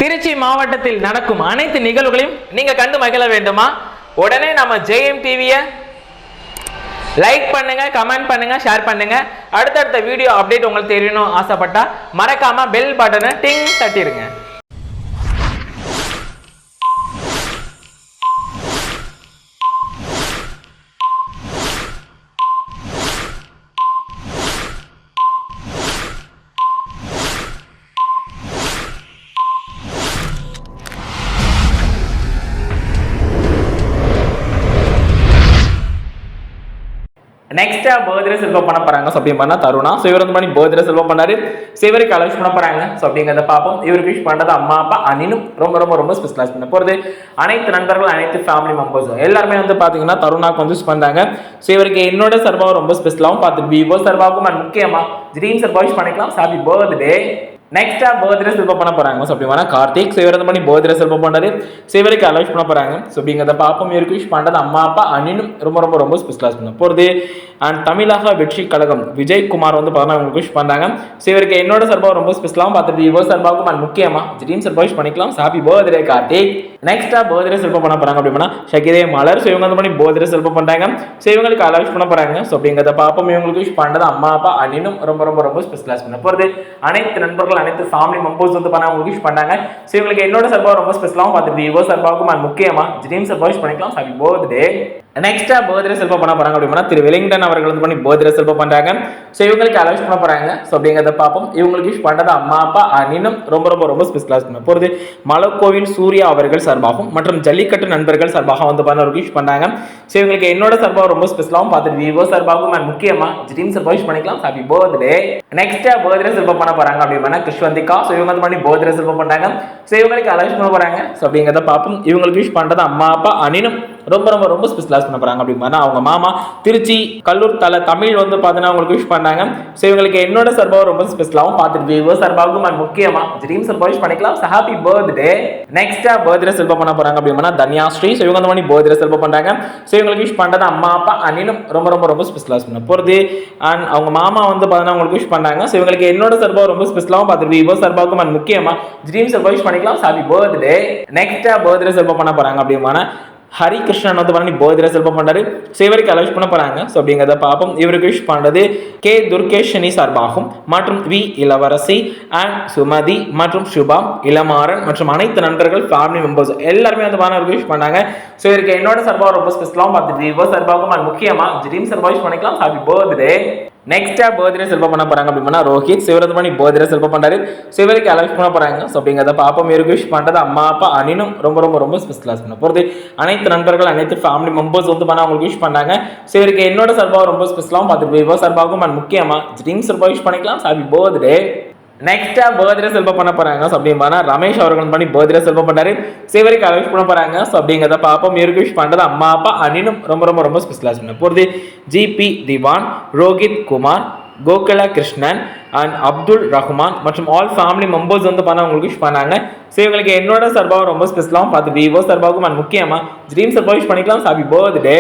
திருச்சி மாவட்டத்தில் நடக்கும் அனைத்து நிகழ்வுகளையும் நீங்க கண்டு மகிழ வேண்டுமா? உடனே நம்ம ஜெயம் டிவியை லைக் பண்ணுங்க, கமெண்ட் பண்ணுங்க, ஷேர் பண்ணுங்க. அடுத்தடுத்த வீடியோ அப்டேட் உங்களுக்கு தெரியணும் ஆசைப்பட்டா மறக்காம பெல் பட்டனை டிங் தட்டிடுங்க. நெக்ஸ்டா பர்த்டே செல்வம் பண்ண போறாங்க. ஸோ அப்படின்னு பண்ணா தருணா. ஸோ இவர் வந்து பண்ணி பர்த்டே செல்வம் பண்ணாரு. ஸோ இவருக்கு அலோஸ் பண்ண போறாங்க. ஸோ அப்படிங்கிறத பார்ப்போம். இவருக்கு விஷ் பண்றது அம்மா அப்பா அனினும் ரொம்ப ரொம்ப ரொம்ப ஸ்பெஷலைஸ் பண்ண போறது. அனைத்து நண்பர்கள், அனைத்து ஃபேமிலி மெம்பர்ஸும் எல்லாருமே வந்து பாத்தீங்கன்னா தருணாக்கு வந்து விஷ் பண்றாங்க. ஸோ இவருக்கு என்னோட சர்பாவும் ரொம்ப ஸ்பெஷலாகவும் பார்த்து விவோ சர்பாவுக்கும் முக்கியமா ட்ரீம் சர்பா விஷ் பண்ணிக்கலாம். Happy birthday. நெக்ஸ்டா பர்த்டே செல்வம் பண்ண போறாங்க. ஸோ அப்படி கார்த்திக். ஸோ இவர் வந்து பண்ணி பர்த்டே செல்வம் பண்ணாரு. ஸோ இவருக்கு அலோஸ் பண்ண போறாங்க. ஸோ அப்படிங்கிறத பார்ப்போம். இவருக்கு விஷ் பண்றது அம்மா அப்பா அனினும் ரொம்ப ரொம்ப ரொம்ப ஸ்பெஷலைஸ் பண்ண போறது. அண்ட் தமிழக வெற்றி கழகம் விஜய்குமார் வந்து பார்த்தா உங்களுக்கு விஷ் பண்றாங்க. ஸோ இவருக்கு என்னோட சர்பா ரொம்ப ஸ்பெஷலாகவும் பார்த்துட்டு விவோ சர்பாவுக்கும் முக்கியமா ட்ரீம் சர்பா விஷ் பண்ணிக்கலாம். Happy birthday Karthik. நெக்ஸ்டா பர்த்டே செல்வம் பண்ண போறாங்க அப்படின்னா ஷகிதே மலர். ஸோ இவங்க வந்து பண்ணி பர்த்டே செல்வம் பண்றாங்க. ஸோ இவங்களுக்கு அலோஸ் பண்ண போறாங்க. ஸோ அப்படிங்கிறத பார்ப்போம். இவங்களுக்கு விஷ் பண்றது அம்மா அப்பா அனினும் ரொம்ப ரொம்ப ரொம்ப ஸ்பெஷலைஸ் பண்ண போறது. அனைத்து நண்பர்கள், அனைத்து ஃபேமிலி மெம்பர்ஸ் வந்து பண்ண உங்களுக்கு விஷ் பண்ணாங்க. ஸோ இவங்களுக்கு என்னோட சர்பா ரொம்ப ஸ்பெஷலாகவும் பார்த்துட்டு விவோ சர்பாவுக்கும் முக்கியமா ட்ரீம் சர்பா விஷ் பண்ணிக்கலாம். Happy birthday. நெக்ஸ்டா பர்த்டே செல்வம் பண்ண போறாங்க அப்படின்னா திரு வெலிங்டன் அவர்கள் வந்து பண்ணி பர்த்டே செல்வம் பண்றாங்க. ஸோ இவங்களுக்கு அலோஸ் பண்ண போறாங்க. ஸோ அப்படிங்கிறத பார்ப்போம். இவங்களுக்கு விஷ் பண்றது அம்மா அப்பா அனினும் ரொம்ப ரொம்ப ரொம்ப ஸ்பெஷலைஸ் பண்ண போறது. மலக்கோவில் சூர்யா அவர்கள் சார்பாகவும் மற்றும் ஜல்லிக்கட்டு நண்பர்கள் சார்பாக வந்து பண்ண விஷ் பண்ணாங்க. ஸோ இவங்களுக்கு என்னோட சர்பாக ரொம்ப ஸ்பெஷலாகவும் பார்த்துட்டு விவோ சர்பாவுக்கும் முக்கியமா ட்ரீம் சர்பா விஷ் பண்ணிக்கலாம். Happy birthday. நெக்ஸ்டா பர்த்டே செல்வம் பண்ண போறாங்க அப்படின்னா கிருஷ்வந்திகா. ஸோ இவங்க வந்து பண்ணி பர்த்டே செல்வம் பண்றாங்க. ஸோ இவங்களுக்கு அலோஸ் பண்ண போறாங்க. ஸோ அப்படிங்கிறத பார்ப்போம். இவங்களுக்கு விஷ் பண்றது அம்மா அப்பா அனினும் ரொம்ப ரொம்ப ரொம்ப ஸ்பெஷலைஸ் பண்ண போறாங்க அப்படின்னா அவங்க மாமா திருச்சி கல்லூர் தலை தமிழ் வந்து பார்த்தீங்கன்னா அவங்களுக்கு விஷ் பண்ணாங்க. ஸோ இவங்களுக்கு என்னோட சர்பாவை ரொம்ப ஸ்பெஷலாகவும் பார்த்துட்டு விவோ சர்பாவுக்கும் முக்கியமா ட்ரீம் சர்பா விஷ் பண்ணிக்கலாம். Happy birthday. நெக்ஸ்டா பர்த்டே செல்வம் பண்ண போறாங்க அப்படின்னா தன்யாஸ்ரீ. ஸோ இவங்க வந்து பர்த்டே செல்வம் பண்றாங்க. ஸோ இவங்களுக்கு விஷ் பண்றது அம்மா அப்பா அனினும் ரொம்ப ரொம்ப ரொம்ப ஸ்பெஷலைஸ் பண்ண போறது. அண்ட் அவங்க மாமா வந்து பார்த்தீங்கன்னா அவங்களுக்கு விஷ் பண்ணாங்க. ஸோ இவங்களுக்கு என்னோட சர்பாவை ரொம்ப ஸ்பெஷலாகவும் பார்த்துட்டு விவோ சர்பாவுக்கும் முக்கியமா ட்ரீம் சர்பா விஷ் பண்ணிக்கலாம். Happy birthday. நெக்ஸ்டா பர்த்டே செல்வம் பண்ண போறாங்க அப்படின்னா ஹரி கிருஷ்ணன் வந்து பண்ணி பர்த்டே செல்வம் பண்ணாரு. ஸோ இவருக்கு அலோஸ் பண்ண போறாங்க. ஸோ அப்படிங்கிறத பார்ப்போம். இவருக்கு விஷ் பண்றது கே துர்கேஷனி சார்பாகும் மற்றும் வி இளவரசி அண்ட் சுமதி மற்றும் சுபா இளமாறன் மற்றும் அனைத்து நண்பர்கள் ஃபேமிலி மெம்பர்ஸ் எல்லாருமே வந்து பண்ண விஷ் பண்ணாங்க. ஸோ இவருக்கு என்னோட சர்பா ரொம்ப ஸ்பெஷலாகவும் பார்த்துட்டு விவோ சர்பாவுக்கும் முக்கியமா ட்ரீம் சர்பா விஷ் பண்ணிக்கலாம். Happy birthday. நெக்ஸ்டா பர்த்டே செல்வம் பண்ண போறாங்க அப்படின்னா ரோஹித். சிவரது பண்ணி பர்த்டே செல்வம் பண்ணாரு. சிவருக்கு அலோஸ் பண்ண போறாங்க. ஸோ அப்படிங்கிறத பார்ப்போம். இவருக்கு விஷ் பண்றது அம்மா அப்பா அனினும் ரொம்ப ரொம்ப ரொம்ப ஸ்பெஷலைஸ் பண்ண போறது. அனைத்து நண்பர்கள், அனைத்து ஃபேமிலி மெம்பர்ஸ் வந்து பண்ண அவங்களுக்கு விஷ் பண்ணாங்க. ஸோ இவருக்கு என்னோட சர்பா ரொம்ப ஸ்பெஷலாகவும் பார்த்துட்டு விவோ சர்பாவுக்கும் முக்கியமா ட்ரீம் சர்பா விஷ் பண்ணிக்கலாம். Happy birthday. நெக்ஸ்டா பர்த்டே செல்வம் பண்ண போறாங்க. ஸோ அப்படின்னா ரமேஷ் அவர்கள் பண்ணி பர்த்டே செல்வம் பண்ணாரு. சிவருக்கு அலோஸ் பண்ண போறாங்க. ஸோ அப்படிங்கிறத பார்ப்போம். இவருக்கு விஷ் பண்றது அம்மா அப்பா அனினும் ரொம்ப ரொம்ப ரொம்ப ஸ்பெஷலைஸ் பண்ண போறது. ஜிபி திவான், ரோஹித் குமார், கோகுலா கிருஷ்ணன் அண்ட் அப்துல் ரஹ்மான் மற்றும் ஆல் ஃபேமிலி மெம்பர்ஸ் வந்து பண்ண அவங்களுக்கு விஷ் பண்ணாங்க. ஸோ இவங்களுக்கு என்னோட சர்பாவும் ரொம்ப ஸ்பெஷலாகவும் பார்த்து விவோ சர்பாவுக்கும் முக்கியமா ட்ரீம் சர்பா விஷ் பண்ணிக்கலாம். Happy birthday.